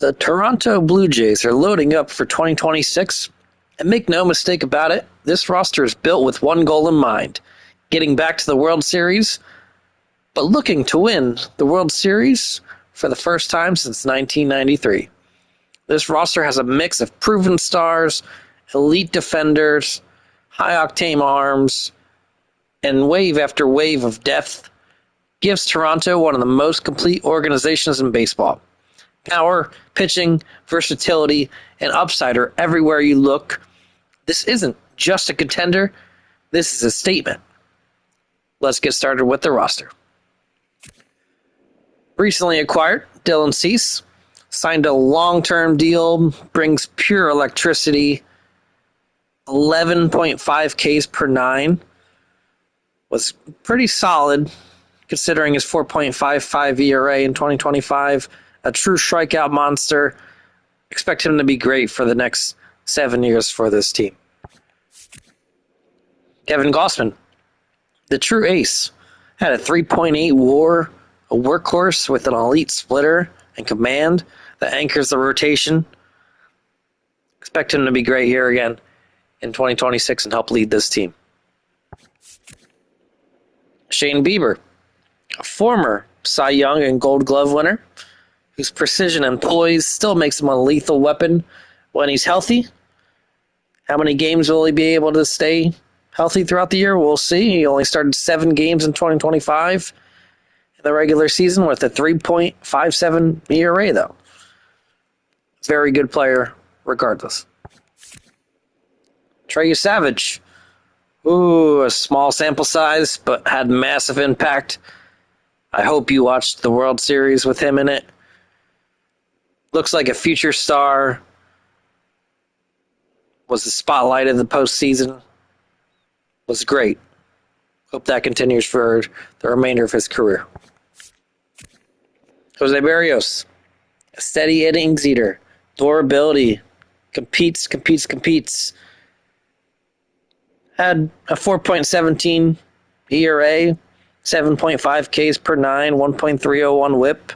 The Toronto Blue Jays are loading up for 2026, and make no mistake about it, this roster is built with one goal in mind, getting back to the World Series, but looking to win the World Series for the first time since 1993. This roster has a mix of proven stars, elite defenders, high-octane arms, and wave after wave of depth, gives Toronto one of the most complete organizations in baseball. Power, pitching, versatility, and upside are everywhere you look. This isn't just a contender, this is a statement. Let's get started with the roster. Recently acquired, Dylan Cease signed a long-term deal, brings pure electricity, 11.5 Ks per 9. Was pretty solid considering his 4.55 ERA in 2025. A true strikeout monster. Expect him to be great for the next 7 years for this team. Kevin Gausman, the true ace, had a 3.8 WAR, a workhorse with an elite splitter and command that anchors the rotation. Expect him to be great here again in 2026 and help lead this team. Shane Bieber, a former Cy Young and Gold Glove winner, whose precision and poise still makes him a lethal weapon when he's healthy. How many games will he be able to stay healthy throughout the year? We'll see. He only started 7 games in 2025 in the regular season with a 3.57 ERA, though. Very good player regardless. Trey Savage. Ooh, a small sample size, but had massive impact. I hope you watched the World Series with him in it. Looks like a future star. Was the spotlight of the postseason. Was great. Hope that continues for the remainder of his career. Jose Barrios. A steady innings eater. Durability. Competes. Had a 4.17 ERA. 7.5 Ks per 9. 1.301 whip.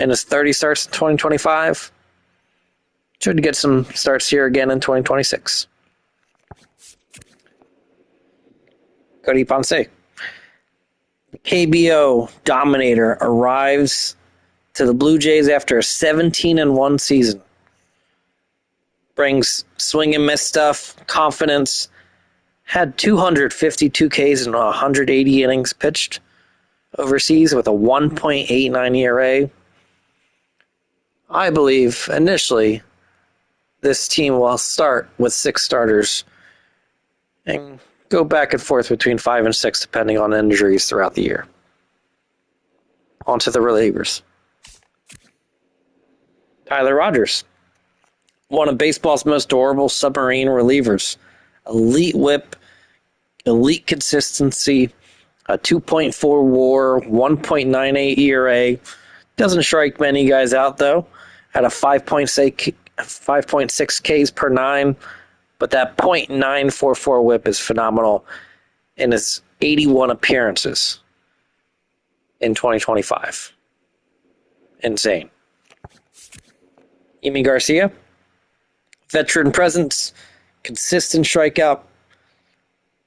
And his 30 starts in 2025. Should get some starts here again in 2026. Cody Ponce. The KBO Dominator arrives to the Blue Jays after a 17-1 season. Brings swing and miss stuff, confidence. Had 252 Ks and 180 innings pitched overseas with a 1.89 ERA. I believe initially this team will start with 6 starters and go back and forth between 5 and 6 depending on injuries throughout the year. On to the relievers. Tyler Rogers, one of baseball's most durable submarine relievers. Elite whip, elite consistency, a 2.4 WAR, 1.98 ERA. Doesn't strike many guys out, though. At a 5.6 Ks per 9, but that .944 whip is phenomenal in his 81 appearances in 2025. Insane. Yimi Garcia, veteran presence, consistent strikeout,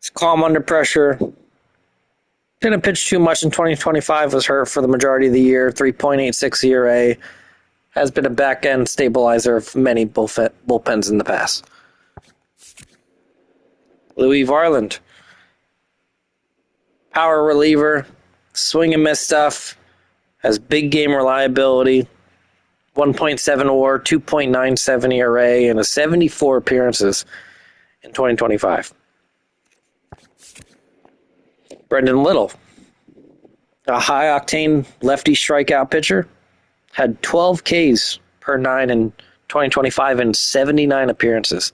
is calm under pressure. Didn't pitch too much in 2025, was hurt for the majority of the year, 3.86 ERA. Has been a back-end stabilizer of many bullpens in the past. Louis Varland. Power reliever, swing and miss stuff, has big game reliability, 1.7 WAR, 2.97 ERA, and a 74 appearances in 2025. Brendan Little. A high-octane lefty strikeout pitcher. Had 12 Ks per 9 in 2025 and 79 appearances.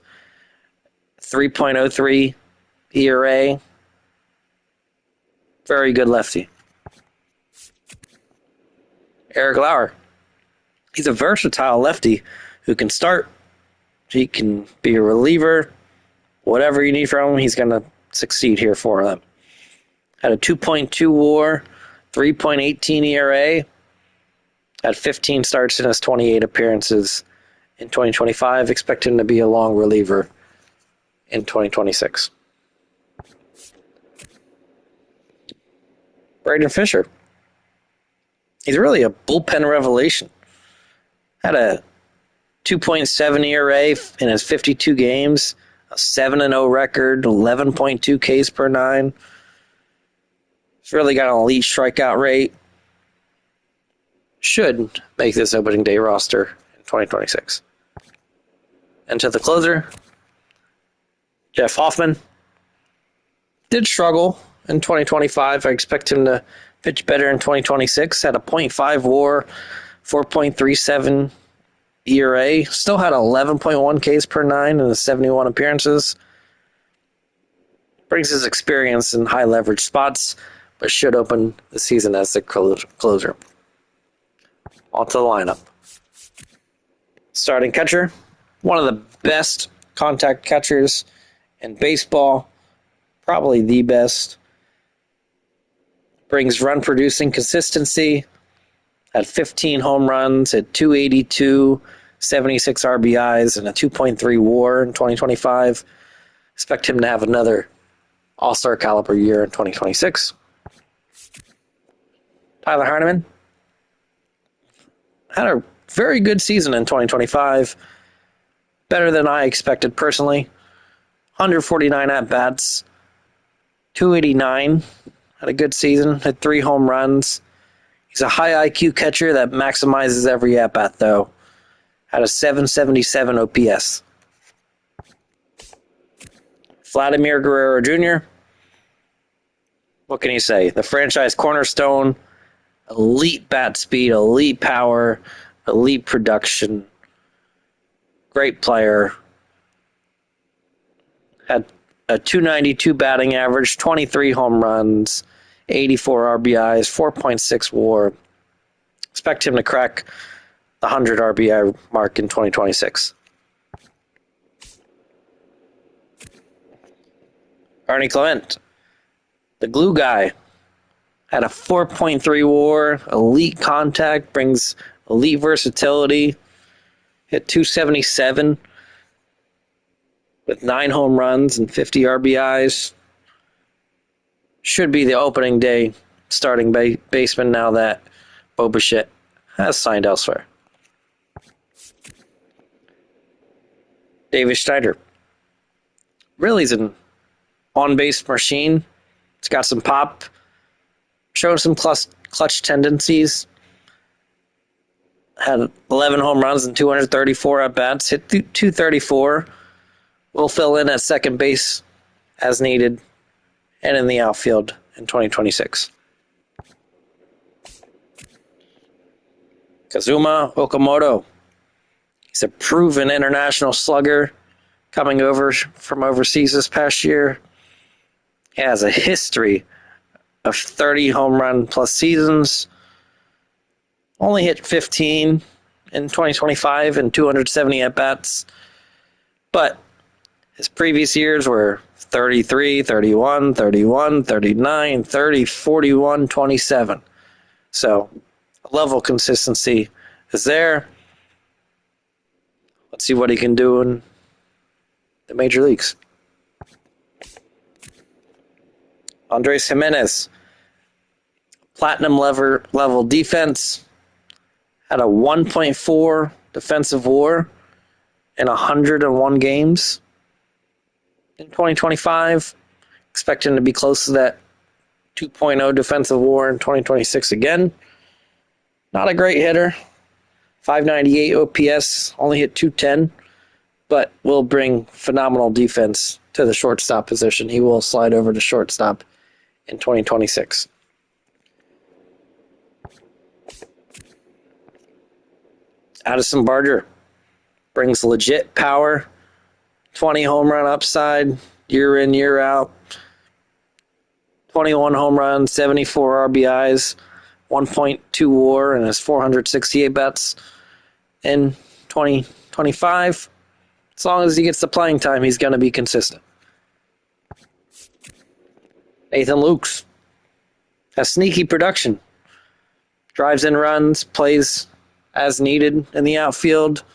3.03 ERA. Very good lefty. Eric Lauer. He's a versatile lefty who can start. He can be a reliever. Whatever you need from him, he's going to succeed here for them. Had a 2.2 WAR, 3.18 ERA. Had 15 starts in his 28 appearances in 2025. Expect him to be a long reliever in 2026. Braden Fisher. He's really a bullpen revelation. Had a 2.7 ERA in his 52 games, a 7-0 record, 11.2 Ks per nine. He's really got an elite strikeout rate. Should make this opening day roster in 2026. And to the closer, Jeff Hoffman. Did struggle in 2025. I expect him to pitch better in 2026. Had a .5 WAR, 4.37 ERA. Still had 11.1 Ks per nine in the 71 appearances. Brings his experience in high leverage spots, but should open the season as the closer. On to the lineup. Starting catcher, one of the best contact catchers in baseball, probably the best. Brings run producing consistency. Had 15 home runs, had 282, 76 RBIs, and a 2.3 WAR in 2025. Expect him to have another all-star caliber year in 2026. Tyler Heineman had a very good season in 2025. Better than I expected personally. 149 at-bats, 289. Had a good season, had 3 home runs. He's a high IQ catcher that maximizes every at-bat, though. Had a 777 OPS. Vladimir Guerrero Jr. What can you say? The franchise cornerstone, elite bat speed, elite power, elite production. Great player. Had a 292 batting average, 23 home runs, 84 RBIs, 4.6 WAR. Expect him to crack the 100 RBI mark in 2026. Arnie Clement, the glue guy, had a 4.3 WAR, elite contact, brings elite versatility, hit 277 with 9 home runs and 50 RBIs. Should be the opening day starting baseman now that Bo Bichette has signed elsewhere. Davis Schneider. Really is an on-base machine. It's got some pop. Shown some clutch tendencies. Had 11 home runs and 234 at-bats. Hit 234. Will fill in at second base as needed and in the outfield in 2026. Kazuma Okamoto. He's a proven international slugger coming over from overseas this past year. He has a history of 30 home run plus seasons. Only hit 15 in 2025 and 270 at-bats. But his previous years were 33, 31, 31, 39, 30, 41, 27. So, level consistency is there. Let's see what he can do in the major leagues. Andres Jimenez, platinum level defense, had a 1.4 defensive WAR in 101 games in 2025. Expect him to be close to that 2.0 defensive WAR in 2026 again. Not a great hitter. 598 OPS, only hit 210, but will bring phenomenal defense to the shortstop position. He will slide over to shortstop in 2026. Addison Barger brings legit power, 20 home run upside, year in, year out, 21 home runs, 74 RBIs, 1.2 WAR, and his 468 bets in 2025. As long as he gets the playing time, he's going to be consistent. Nathan Lukes has sneaky production. drives in runs, plays as needed in the outfield.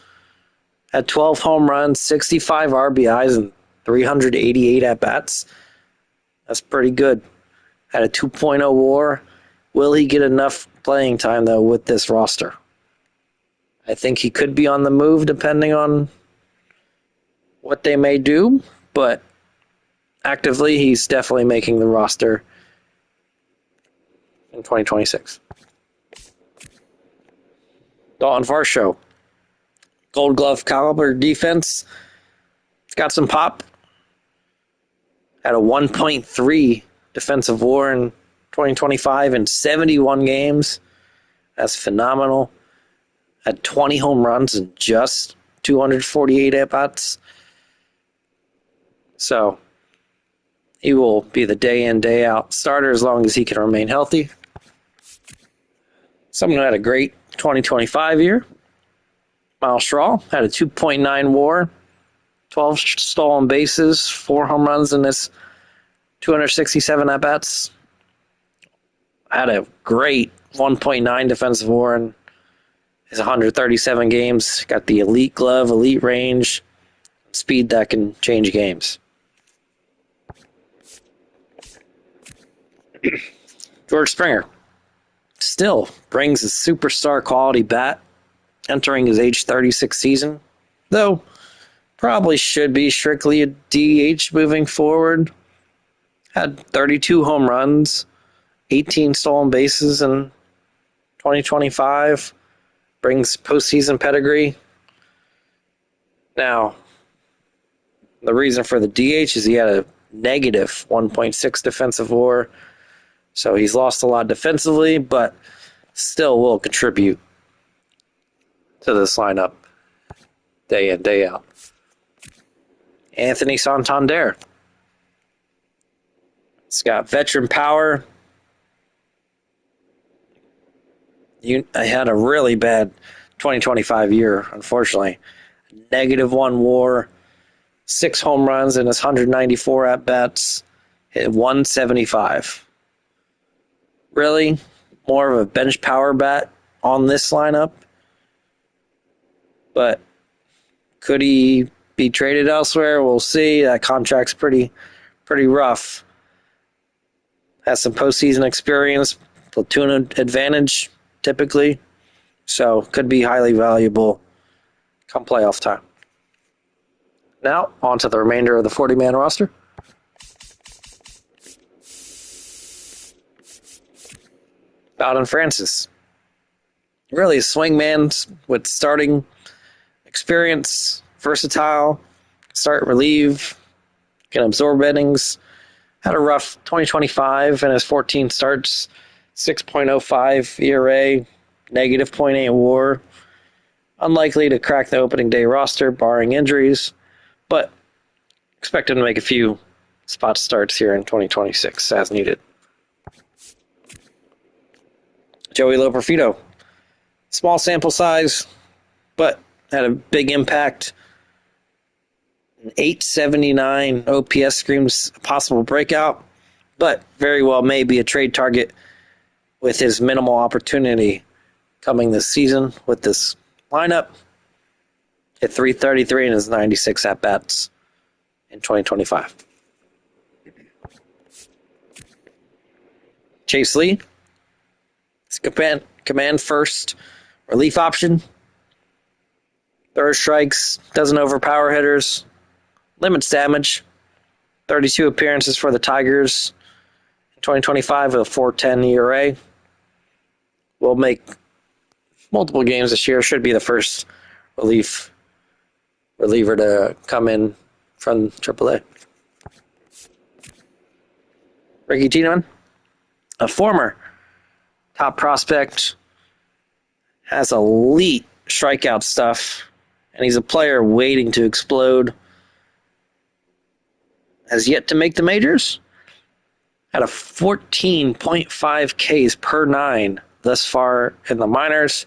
Had 12 home runs, 65 RBIs, and 388 at-bats. That's pretty good. Had a 2.0 WAR. Will he get enough playing time, though, with this roster? I think he could be on the move depending on what they may do, but actively, he's definitely making the roster in 2026. Dalton Varsho. Gold Glove caliber defense. It's got some pop. Had a 1.3 defensive WAR in 2025 in 71 games. That's phenomenal. Had 20 home runs and just 248 at-bats. So, he will be the day in, day out starter as long as he can remain healthy. Someone who had a great 2025 year. Miles Straw had a 2.9 WAR, 12 stolen bases, 4 home runs in his 267 at-bats. Had a great 1.9 defensive WAR in his 137 games. Got the elite glove, elite range, speed that can change games. George Springer still brings a superstar quality bat, entering his age 36 season, though probably should be strictly a DH moving forward. Had 32 home runs, 18 stolen bases in 2025, brings postseason pedigree. Now, the reason for the DH is he had a negative 1.6 defensive WAR, so he's lost a lot defensively, but still will contribute to this lineup day in, day out. Anthony Santander. It's got veteran power. I had a really bad 2025 year, unfortunately. Negative 1 WAR, 6 home runs in his 194 at-bats, hit 175. Really, more of a bench power bat on this lineup. But could he be traded elsewhere? We'll see. That contract's pretty rough. Has some postseason experience, platoon advantage typically, so could be highly valuable come playoff time. Now, on to the remainder of the 40-man roster. Bowden Francis. Really a swingman with starting experience, versatile, start, relieve, can absorb innings. Had a rough 2025 in his 14 starts, 6.05 ERA, negative .8 WAR. Unlikely to crack the opening day roster, barring injuries, but expect him to make a few spot starts here in 2026 as needed. Joey Loperfido. Small sample size, but had a big impact. An 879 OPS screams a possible breakout, but very well may be a trade target with his minimal opportunity coming this season with this lineup. Hit 333 in his 96 at-bats in 2025. Chase Lee. Command first relief option. Throws strikes, doesn't overpower hitters, limits damage. 32 appearances for the Tigers in 2025 with a 4.10 ERA. Will make multiple games this year. Should be the first reliever to come in from AAA. Ricky Tiedemann, a former top prospect, has elite strikeout stuff, and he's a player waiting to explode. Has yet to make the majors. Had a 14.5 Ks per 9 thus far in the minors.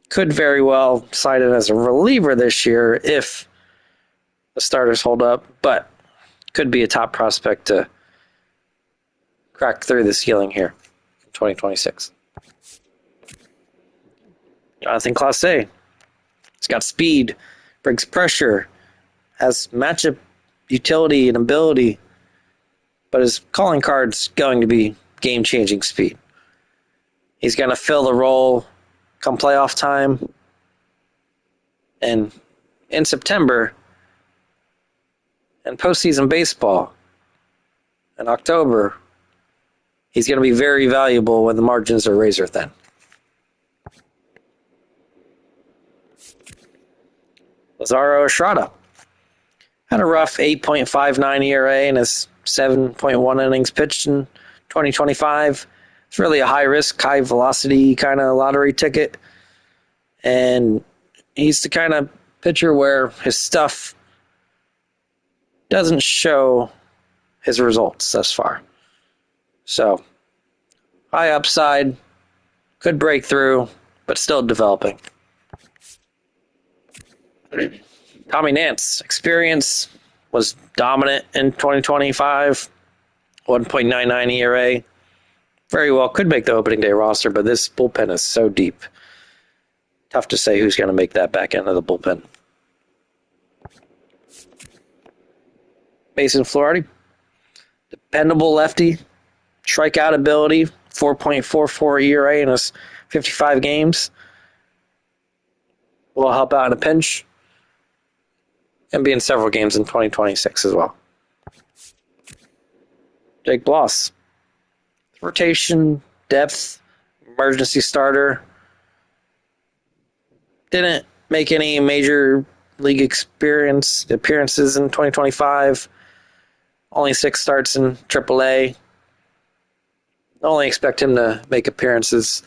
Could very well slide in as a reliever this year if the starters hold up, but could be a top prospect to crack through the ceiling here in 2026. Jonathan Clase. He's got speed, brings pressure, has matchup utility and ability, but his calling card's going to be game-changing speed. He's going to fill the role come playoff time. And in September, and postseason baseball, in October, he's going to be very valuable when the margins are razor thin. Lazaro Estrada had a rough 8.59 ERA in his 7.1 innings pitched in 2025. It's really a high-risk, high-velocity kind of lottery ticket. And he's the kind of pitcher where his stuff doesn't show his results thus far. So, high upside, could break through, but still developing. Tommy Nance, experience, was dominant in 2025. 1.99 ERA. Very well could make the opening day roster, but this bullpen is so deep. Tough to say who's going to make that back end of the bullpen. Mason Flaherty, dependable lefty, strikeout ability, 4.44 ERA in his 55 games. Will help out in a pinch. And be in several games in 2026 as well. Jake Bloss. Rotation, depth, emergency starter. Didn't make any major league appearances in 2025. Only 6 starts in AAA. Only expect him to make appearances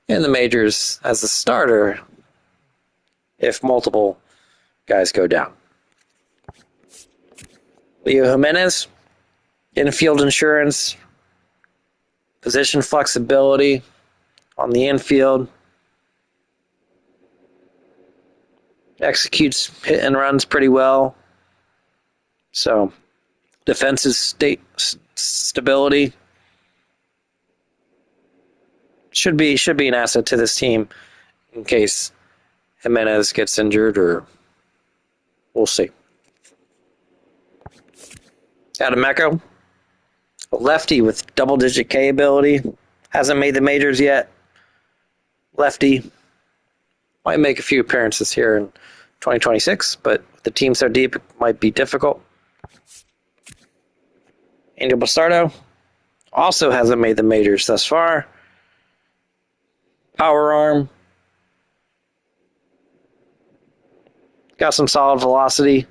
in the majors as a starter if multiple guys go down. Leo Jimenez, infield insurance, position flexibility on the infield, executes hit and runs pretty well. So, defensive stability should be an asset to this team in case Jimenez gets injured, or we'll see. Adam Echo, a lefty with double-digit K ability, hasn't made the majors yet. Lefty, might make a few appearances here in 2026, but with the team so deep, it might be difficult. Angel Bastardo also hasn't made the majors thus far. Power arm. Got some solid velocity.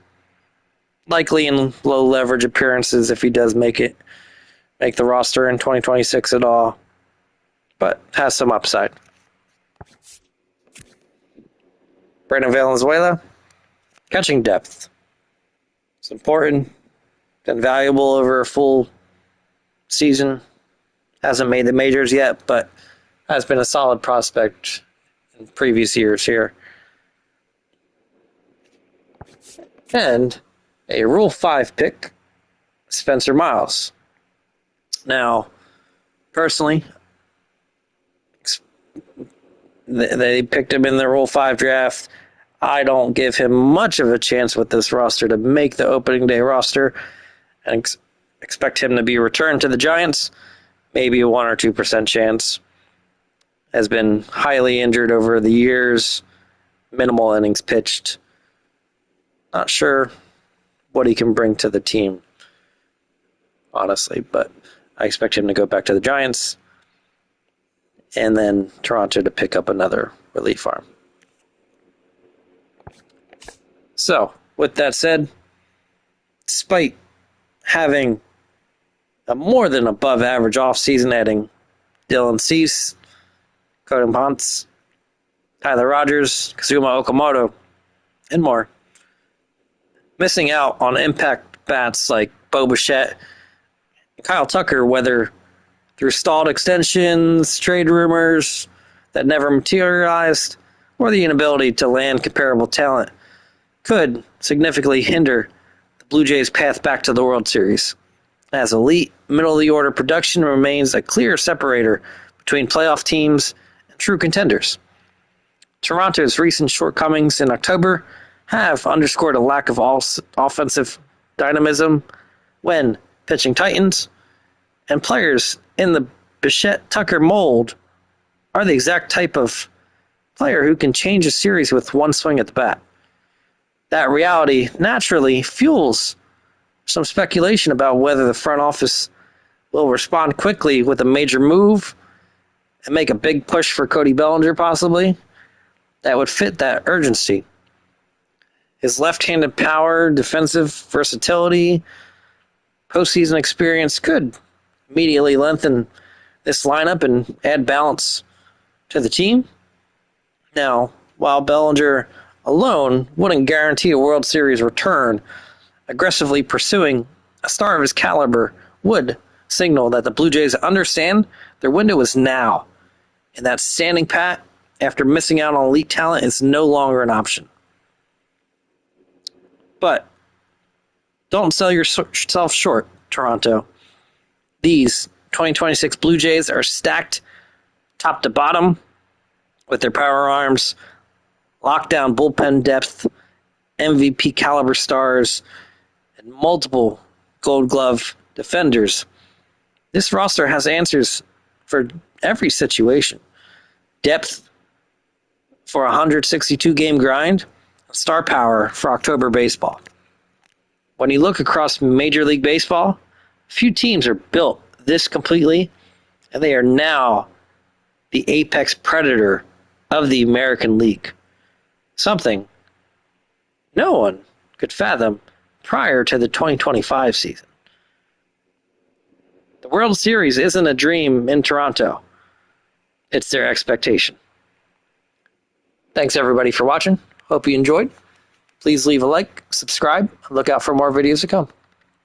Likely in low leverage appearances if he does make the roster in 2026 at all. But has some upside. Brandon Valenzuela, catching depth. It's important. Been valuable over a full season. Hasn't made the majors yet, but has been a solid prospect in previous years here. And a Rule 5 pick, Spencer Miles. Now, personally, they picked him in the Rule 5 draft. I don't give him much of a chance with this roster to make the opening day roster, and expect him to be returned to the Giants. Maybe a 1 or 2% chance. Has been highly injured over the years. Minimal innings pitched. Not sure what he can bring to the team, honestly, but I expect him to go back to the Giants and then Toronto to pick up another relief arm. So, with that said, despite having a more than above average offseason, adding Dylan Cease, Cody Ponce, Tyler Rogers, Kazuma Okamoto, and more, missing out on impact bats like Bo Bichette and Kyle Tucker, whether through stalled extensions, trade rumors that never materialized, or the inability to land comparable talent, could significantly hinder the Blue Jays' path back to the World Series, as elite middle-of-the-order production remains a clear separator between playoff teams and true contenders. Toronto's recent shortcomings in October have underscored a lack of offensive dynamism when pitching Titans, and players in the Bichette Tucker mold are the exact type of player who can change a series with one swing at the bat. That reality naturally fuels some speculation about whether the front office will respond quickly with a major move and make a big push for Cody Bellinger, possibly, that would fit that urgency. His left-handed power, defensive versatility, postseason experience could immediately lengthen this lineup and add balance to the team. Now, while Bellinger alone wouldn't guarantee a World Series return, aggressively pursuing a star of his caliber would signal that the Blue Jays understand their window is now, and that standing pat after missing out on elite talent is no longer an option. But don't sell yourself short, Toronto. These 2026 Blue Jays are stacked top to bottom with their power arms, lockdown bullpen depth, MVP caliber stars, and multiple Gold Glove defenders. This roster has answers for every situation. Depth for a 162-game grind, star power for October baseball. When you look across Major League Baseball, few teams are built this completely, and they are now the apex predator of the American League. Something no one could fathom prior to the 2025 season. The World Series isn't a dream in Toronto. It's their expectation. Thanks everybody for watching. Hope you enjoyed. Please leave a like, subscribe, and look out for more videos to come.